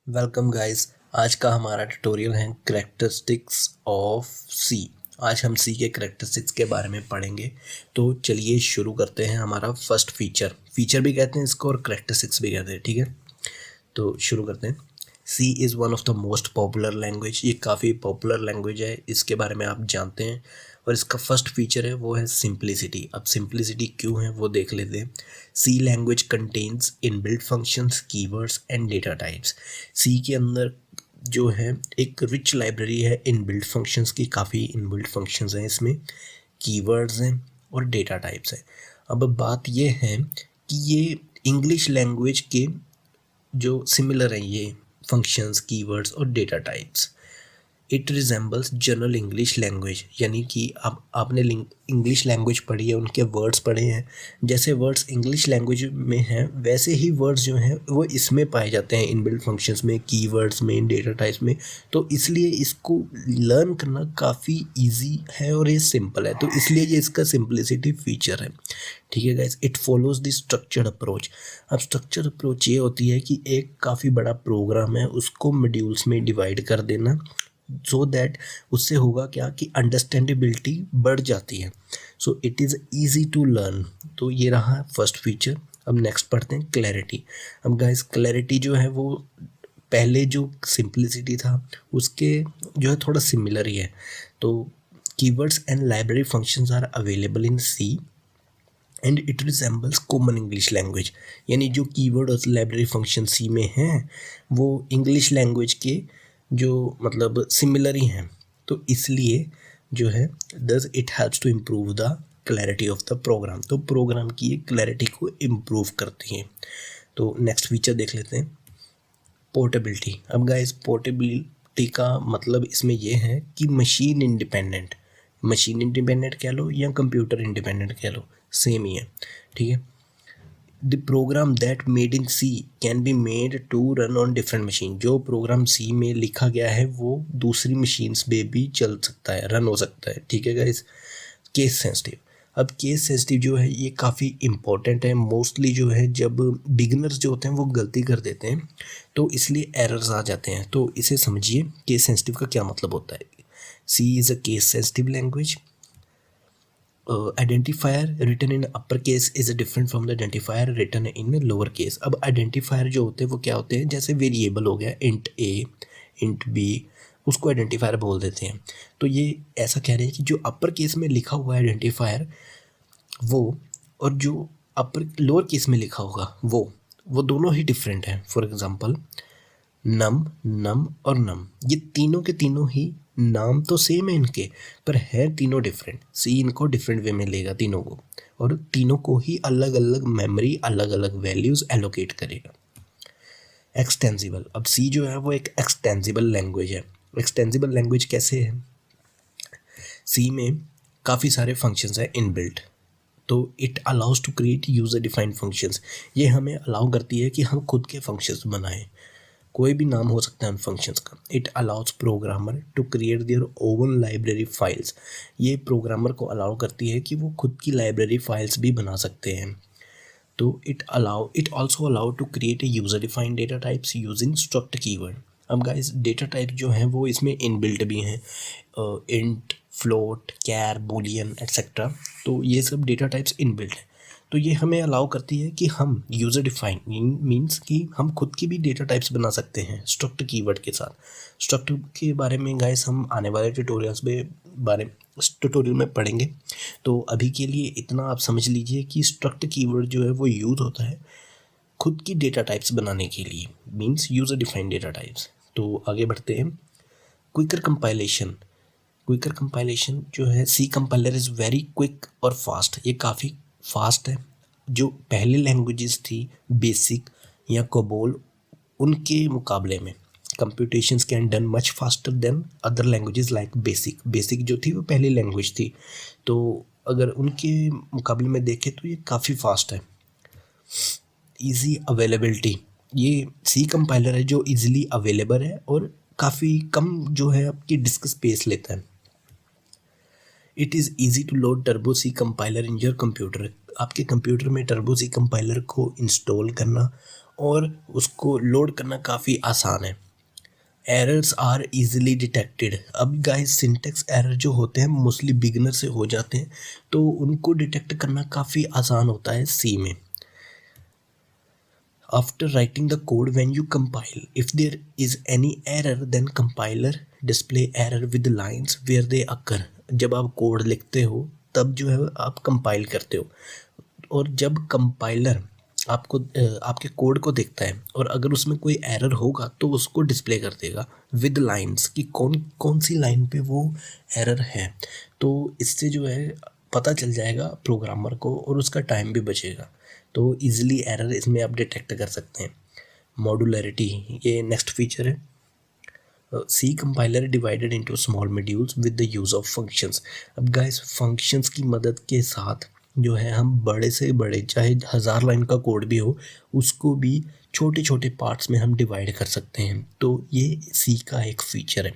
Welcome guys. आज का हमारा ट्यूटोरियल है करेक्टरिस्टिक्स ऑफ सी। आज हम सी के करेक्टरिस्टिक्स के बारे में पढ़ेंगे। तो चलिए शुरू करते हैं। हमारा फर्स्ट फीचर भी कहते हैं इसको और करेक्टरिस्टिक्स भी कहते हैं, ठीक है। तो शुरू करते हैं। C is one of the most popular language. ये काफ़ी पॉपुलर लैंग्वेज है, इसके बारे में आप जानते हैं। और इसका फर्स्ट फीचर है वो है सिंप्लिसिटी। अब सिंप्लिसिटी क्यों है वो देख लेते हैं। C language contains inbuilt functions, keywords and data types. C के अंदर जो है एक रिच लाइब्रेरी है इनबिल्ट फंक्शंस की, काफ़ी इनबिल्ट फंक्शंस हैं इसमें, कीवर्ड्स हैं और डेटा टाइप्स हैं। अब बात ये है कि ये इंग्लिश लैंग्वेज के जो सिमिलर हैं ये फंक्शंस, कीवर्ड्स और data types. It resembles general English language, यानी कि आपने इंग्लिश लैंग्वेज पढ़ी है, उनके वर्ड्स पढ़े हैं। जैसे वर्ड्स इंग्लिश लैंग्वेज में हैं वैसे ही वर्ड्स जो हैं वो इसमें पाए जाते हैं, इनबिल्ट फंक्शंस में, कीवर्ड्स में, डेटा टाइप्स में। तो इसलिए इसको लर्न करना काफ़ी इजी है और ये सिंपल है, तो इसलिए ये इसका सिंपलिसिटी फीचर है, ठीक है guys. It follows the structured approach. अब स्ट्रक्चर्ड अप्रोच ये होती है कि एक काफ़ी बड़ा प्रोग्राम है उसको मॉड्यूल्स में डिवाइड कर देना, सो दैट उससे होगा क्या कि अंडरस्टैंडेबिलिटी बढ़ जाती है। So it is easy to learn. तो ये रहा फर्स्ट फीचर। अब नेक्स्ट पढ़ते हैं क्लैरिटी। अब गाइस क्लैरिटी जो है वो पहले जो सिंप्लिसिटी था उसके जो है थोड़ा सिमिलर ही है। तो keywords and library functions are available in C and it resembles common English language. यानी जो कीवर्ड और लाइब्रेरी फंक्शन सी में हैं वो इंग्लिश लैंग्वेज के जो मतलब सिमिलर ही हैं। तो इसलिए जो है thus it helps to improve the clarity of the program. तो प्रोग्राम की ये क्लैरिटी को इम्प्रूव करती है। तो नेक्स्ट फीचर देख लेते हैं, पोर्टेबिलिटी। अब गाइस पोर्टेबिलिटी का मतलब इसमें यह है कि मशीन इंडिपेंडेंट कह लो या कंप्यूटर इंडिपेंडेंट कह लो, सेम ही है, ठीक है। The program that made in C can be made to run on different machine. जो प्रोग्राम सी में लिखा गया है वो दूसरी मशीन्स पे भी चल सकता है, रन हो सकता है, ठीक है गाइस। Case sensitive. अब केस सेंसिटिव जो है ये काफ़ी इंपॉर्टेंट है। मोस्टली जो है जब बिगिनर्स जो होते हैं वो गलती कर देते हैं तो इसलिए एरर्स आ जाते हैं। तो इसे समझिए, केस सेंसिटिव का क्या मतलब होता है। C is a case sensitive language. Identifier written in upper case is different from the identifier written in lower case. अब आइडेंटिफायर जो होते हैं वो क्या होते हैं, जैसे वेरिएबल हो गया इंट ए, इंट बी, उसको आइडेंटिफायर बोल देते हैं। तो ये ऐसा कह रहे हैं कि जो अपर केस में लिखा हुआ है आइडेंटिफायर वो, और जो अपर लोअर केस में लिखा होगा वो दोनों ही डिफरेंट हैं। फॉर एग्जांपल नम, नम और नम, ये तीनों के तीनों ही नाम तो सेम है इनके, पर है तीनों डिफरेंट। सी इनको डिफरेंट वे में लेगा तीनों को, और तीनों को ही अलग अलग मेमोरी, अलग अलग वैल्यूज़ एलोकेट करेगा। एक्सटेंसिबल। अब सी जो है वो एक एक्सटेंसिबल लैंग्वेज है। एक्सटेंसिबल लैंग्वेज कैसे है, सी में काफ़ी सारे फंक्शंस हैं इनबिल्ट। तो it allows to create user defined functions. ये हमें अलाउ करती है कि हम खुद के फंक्शंस बनाएं, कोई भी नाम हो सकता है उन फंक्शंस का। It allows programmer to create their own library files. ये प्रोग्रामर को अलाउ करती है कि वो खुद की लाइब्रेरी फाइल्स भी बना सकते हैं। तो it also allow to create a user defined data types using struct keyword. अब गाइस डेटा टाइप जो हैं वो इसमें इनबिल्ट भी हैं, int, float, char, Boolean etcetera. तो ये सब डेटा टाइप्स इनबिल्ट हैं। तो ये हमें अलाउ करती है कि हम यूज़र डिफाइन मीन्स कि हम खुद की भी डेटा टाइप्स बना सकते हैं स्ट्रक्ट कीवर्ड के साथ। स्ट्रक्ट के बारे में गाइस हम आने वाले ट्यूटोरियल में पढ़ेंगे। तो अभी के लिए इतना आप समझ लीजिए कि स्ट्रक्ट कीवर्ड जो है वो यूज़ होता है खुद की डेटा टाइप्स बनाने के लिए, means user defined data types. तो आगे बढ़ते हैं। क्विकर कंपाइलेशन जो है, C compiler is very quick और फास्ट। ये काफ़ी फास्ट है। जो पहले लैंग्वेजेस थी बेसिक या कोबोल, उनके मुकाबले में computations can done much faster than other languages like basic जो थी वो पहली लैंग्वेज थी। तो अगर उनके मुकाबले में देखें तो ये काफ़ी फास्ट है। Easy availability. ये सी कंपाइलर है जो ईजिली अवेलेबल है और काफ़ी कम जो है आपकी डिस्क स्पेस लेता है। It is easy to load turbo C compiler in your computer. आपके कंप्यूटर में टर्बो सी कंपाइलर को इंस्टॉल करना और उसको लोड करना काफ़ी आसान है। Errors are easily detected. अब गाइस सिंटेक्स एरर जो होते हैं मोस्टली बिगिनर से हो जाते हैं, तो उनको डिटेक्ट करना काफ़ी आसान होता है सी में। After writing the code, when you compile, if there is any error, then compiler display error with the lines where they occur. जब आप कोड लिखते हो तब जो है आप कंपाइल करते हो, और जब कंपाइलर आपको आपके कोड को देखता है और अगर उसमें कोई एरर होगा तो उसको डिस्प्ले कर देगा विद लाइंस कि कौन कौन सी लाइन पे वो एरर है। तो इससे जो है पता चल जाएगा प्रोग्रामर को और उसका टाइम भी बचेगा। तो इजीली एरर इसमें आप डिटेक्ट कर सकते हैं। मॉड्यूलरिटी ये नेक्स्ट फीचर है। C compiler divided into small modules with the use of functions. अब गाइस फंक्शंस की मदद के साथ जो है हम बड़े से बड़े चाहे 1000 लाइन का कोड भी हो उसको भी छोटे छोटे पार्ट्स में हम डिवाइड कर सकते हैं। तो ये सी का एक फीचर है।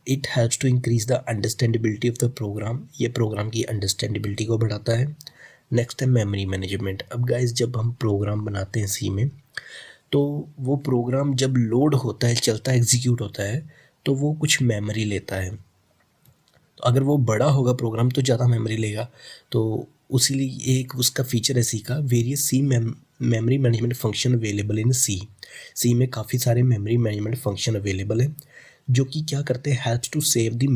It helps to increase the understandability of the program. ये प्रोग्राम की अंडरस्टैंडेबिलिटी को बढ़ाता है। नेक्स्ट है मेमोरी मैनेजमेंट। अब गाइस जब हम प्रोग्राम बनाते हैं सी में तो वो प्रोग्राम जब लोड होता है, चलता है, एग्जीक्यूट होता है, तो वो कुछ मेमोरी लेता है। तो अगर वो बड़ा होगा प्रोग्राम तो ज़्यादा मेमोरी लेगा। तो उसीलिए एक उसका फीचर है सी का, various C memory management function available in C. C में काफ़ी सारे मेमोरी मैनेजमेंट फंक्शन अवेलेबल हैं जो कि क्या करते हैं, helps to save the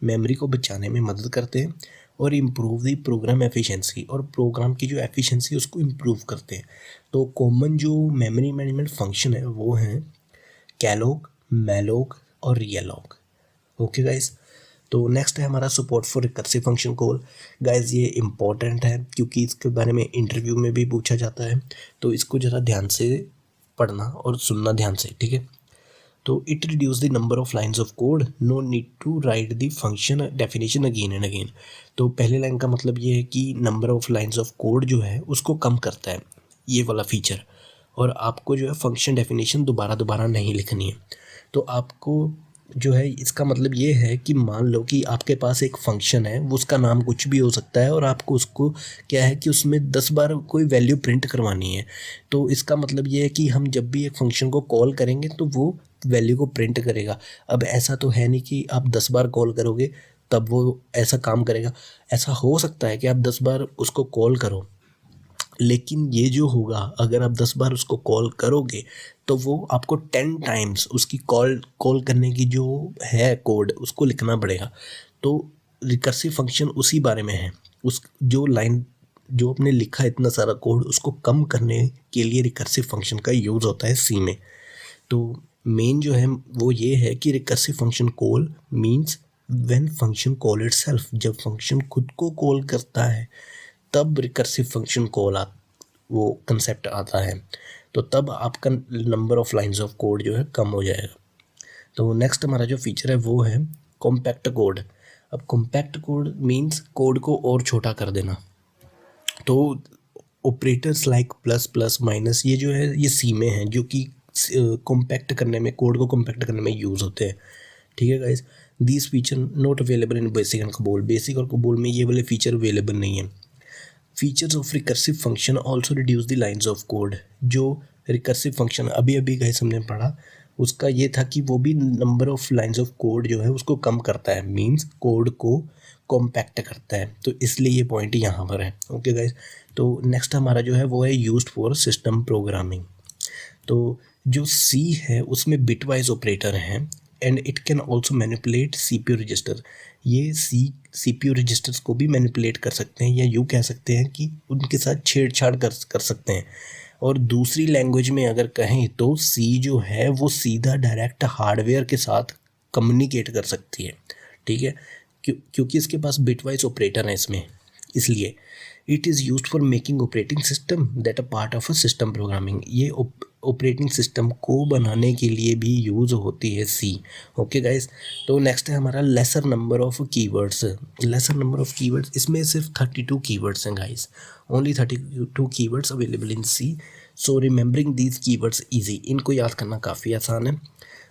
memory को बचाने में मदद करते हैं और इम्प्रूव दी प्रोग्राम एफिशिएंसी, और प्रोग्राम की जो एफिशिएंसी उसको इम्प्रूव करते हैं। तो कॉमन जो मेमोरी मैनेजमेंट फंक्शन है वो हैं कैलोग, मैलोग और रियलॉग। ओके गाइस, तो नेक्स्ट है हमारा support for recursive function call. Guys ये इंपॉर्टेंट है क्योंकि इसके बारे में इंटरव्यू में भी पूछा जाता है, तो इसको ज़रा ध्यान से पढ़ना और सुनना ध्यान से, ठीक है। तो it reduce the number of lines of code, no need to write the function definition again and again. तो पहले लाइन का मतलब ये है कि number of lines of code जो है उसको कम करता है ये वाला फीचर, और आपको जो है फंक्शन डेफिनेशन दोबारा दोबारा नहीं लिखनी है। तो आपको जो है इसका मतलब ये है कि मान लो कि आपके पास एक फंक्शन है, वो उसका नाम कुछ भी हो सकता है और आपको उसको क्या है कि उसमें 10 बार कोई वैल्यू प्रिंट करवानी है। तो इसका मतलब ये है कि हम जब भी एक फंक्शन को कॉल करेंगे तो वो वैल्यू को प्रिंट करेगा। अब ऐसा तो है नहीं कि आप 10 बार कॉल करोगे तब वो ऐसा काम करेगा। ऐसा हो सकता है कि आप 10 बार उसको कॉल करो, लेकिन ये जो होगा अगर आप 10 बार उसको कॉल करोगे तो वो आपको 10 टाइम्स उसकी कॉल करने की जो है कोड उसको लिखना पड़ेगा। तो रिकर्सिव फंक्शन उसी बारे में है, उस जो लाइन जो आपने लिखा इतना सारा कोड उसको कम करने के लिए रिकर्सिव फंक्शन का यूज़ होता है सी में। तो मेन जो है वो ये है कि recursive function call means when function call itself, जब फंक्शन खुद को कॉल करता है तब रिकर्सिव फंक्शन कॉल वो कंसेप्ट आता है। तो तब आपका number of lines of code जो है कम हो जाएगा। तो नेक्स्ट हमारा जो फीचर है वो है कॉम्पैक्ट कोड। अब कॉम्पैक्ट कोड मीन्स कोड को और छोटा कर देना। तो operators like plus plus minus ये जो है ये सी में है, जो कि कॉम्पैक्ट करने में, कोड को कॉम्पैक्ट करने में यूज़ होते हैं, ठीक है guys. This feature not available in basic and COBOL. Basic और कबोल में ये वाले फीचर अवेलेबल नहीं है। Features of recursive function also reduce the lines of code. जो रिकर्सिव फंक्शन अभी गाइस हमने पढ़ा उसका ये था कि वो भी number of lines of code जो है उसको कम करता है, मीन्स कोड को कॉम्पैक्ट करता है। तो इसलिए ये पॉइंट यहाँ पर है। ओके गाइस, तो नेक्स्ट हमारा जो है वो है यूज्ड फॉर सिस्टम प्रोग्रामिंग। तो जो सी है उसमें बिटवाइज ऑपरेटर हैं and it can also manipulate CPU register. ये CPU रजिस्टर्स को भी मैनिपुलेट कर सकते हैं, या यूँ कह सकते हैं कि उनके साथ छेड़छाड़ कर सकते हैं। और दूसरी लैंग्वेज में अगर कहें तो सी जो है वो सीधा डायरेक्ट हार्डवेयर के साथ कम्युनिकेट कर सकती है, ठीक है, क्योंकि इसके पास बिटवाइज ऑपरेटर हैं इसमें। इसलिए it is used for making operating system that a part of a system programming. ये ऑपरेटिंग सिस्टम को बनाने के लिए भी यूज़ होती है सी। ओके गाइस, तो नेक्स्ट है हमारा lesser number of keywords. Lesser number of keywords, इसमें सिर्फ 32 कीवर्ड्स हैं guys, only 32 keywords available in C. So remembering these keywords easy, इनको याद करना काफ़ी आसान है।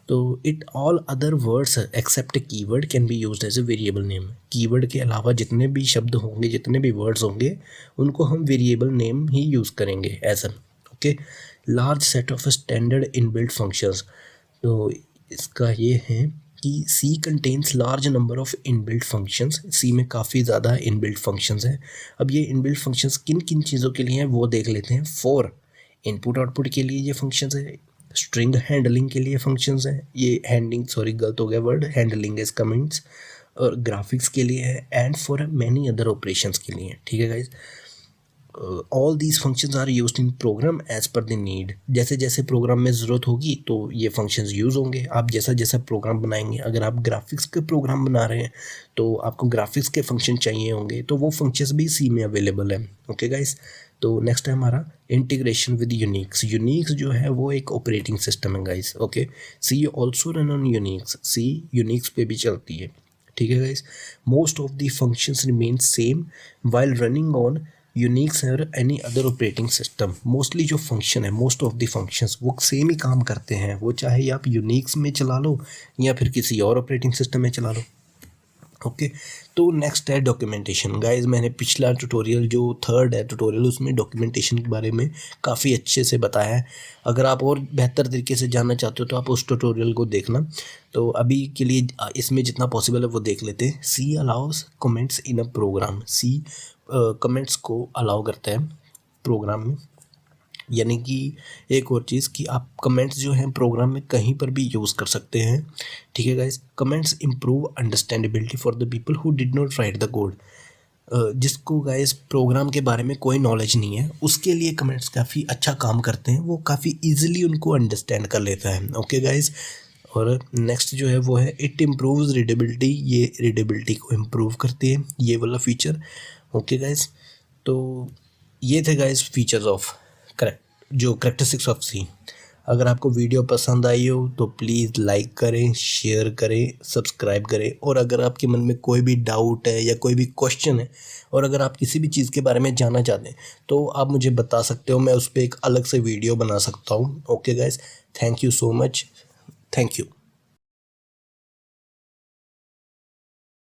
तो it all other words except keyword can be used as a variable name. Keyword के अलावा जितने भी शब्द होंगे, जितने भी वर्ड्स होंगे, उनको हम वेरिएबल नेम ही यूज़ करेंगे as an. Okay. Large set of standard inbuilt functions, तो इसका ये है कि C contains large number of inbuilt functions. C में काफ़ी ज़्यादा इनबिल्ट फंक्शंस हैं। अब ये इनबिल्ट फंक्शंस किन किन चीज़ों के लिए हैं वो देख लेते हैं। फॉर इनपुट आउटपुट के लिए ये फंक्शंस है, स्ट्रिंग हैंडलिंग के लिए फंक्शंस हैं, ये हैंडलिंग सॉरी गलत हो गया वर्ड, हैंडलिंग इज कमेंट्स, और ग्राफिक्स के लिए है, and for many other operations के लिए, ठीक है guys. All these functions are used in program as per the need. जैसे जैसे प्रोग्राम में ज़रूरत होगी तो ये फंक्शंस यूज़ होंगे। आप जैसा जैसा प्रोग्राम बनाएंगे, अगर आप ग्राफिक्स के प्रोग्राम बना रहे हैं तो आपको ग्राफिक्स के फंक्शन चाहिए होंगे, तो वो फंक्शंस भी सी में अवेलेबल हैं। ओके गाइस, तो नेक्स्ट है हमारा इंटीग्रेशन विद यूनिक्स। यूनिक्स जो है वो एक ऑपरेटिंग सिस्टम है guys. Okay, C also run on Unix, C Unix पे भी चलती है, ठीक है guys. Most of the functions remain same while running on Unix और any other operating system. Mostly जो फंक्शन है, मोस्ट ऑफ द फंक्शंस वो सेम ही काम करते हैं, वो चाहे आप यूनिक्स में चला लो या फिर किसी और ऑपरेटिंग सिस्टम में चला लो। ओके, तो नेक्स्ट है डॉक्यूमेंटेशन। गाइस मैंने पिछला ट्यूटोरियल जो थर्ड है ट्यूटोरियल, उसमें डॉक्यूमेंटेशन के बारे में काफ़ी अच्छे से बताया है। अगर आप और बेहतर तरीके से जानना चाहते हो तो आप उस ट्यूटोरियल को देखना। तो अभी के लिए इसमें जितना पॉसिबल है वो देख लेते हैं। C allows comments in a program. C comments को अलाउ करता है प्रोग्राम में, यानी कि एक और चीज़ कि आप कमेंट्स जो हैं प्रोग्राम में कहीं पर भी यूज़ कर सकते हैं, ठीक है guys. Comments improve understandability for the people who did not right the code. जिसको गाइस प्रोग्राम के बारे में कोई नॉलेज नहीं है, उसके लिए कमेंट्स काफ़ी अच्छा काम करते हैं, वो काफ़ी ईजिली उनको अंडरस्टैंड कर लेता है। ओके गाइस, और नेक्स्ट जो है वो है इट इम्प्रूव्स रीडेबिलिटी। ये रीडेबिलिटी को इम्प्रूव करती है, ये वाला फीचर। ओके गाइस, तो ये थे guys features of characteristics of C. अगर आपको वीडियो पसंद आई हो तो प्लीज़ लाइक करें, शेयर करें, सब्सक्राइब करें। और अगर आपके मन में कोई भी डाउट है या कोई भी क्वेश्चन है, और अगर आप किसी भी चीज़ के बारे में जानना चाहते हैं तो आप मुझे बता सकते हो, मैं उस पर एक अलग से वीडियो बना सकता हूँ। Okay guys, thank you so much, thank you.